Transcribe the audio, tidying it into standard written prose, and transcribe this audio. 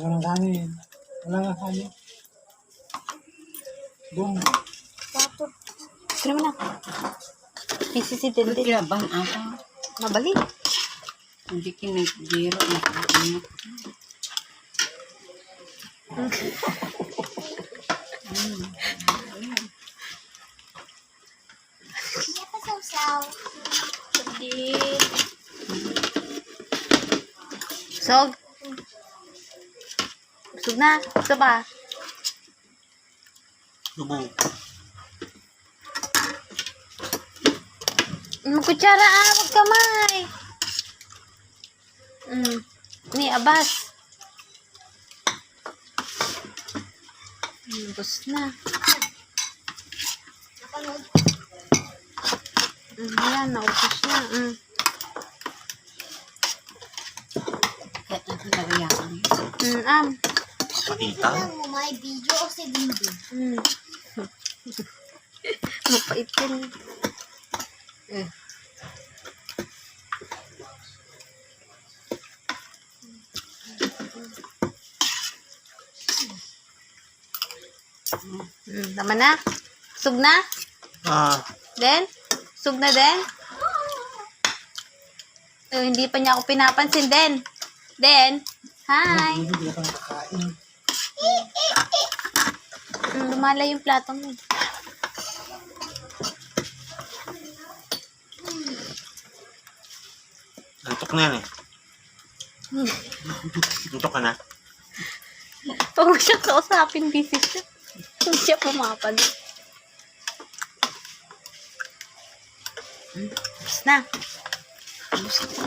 Walang kanin. Wala nga kanin. Doon. Plato. Kaya mo na. Isisitin din. Kiraban ako. Mabali. Hindi kinag-zero na kainit. Sog. Sog na. Gusto ba? Lubog. Kutsara wag kamay. Ni abas. Bus na. Yan, naubos na. Kaya ako nagayakan. Pakita. May video o si Bimbi? Mapait yan. Tama na? Sug na? Den? Sug na, Den? Hindi pa niya ako pinapansin, Den. Den? Hi! Hindi ka kakain. Lumala yung plato mo. Antok na yan eh. Antok ka na. Pag mo siya kausapin, busy siya. Hindi siya pumapan. Tapos na. Tapos na.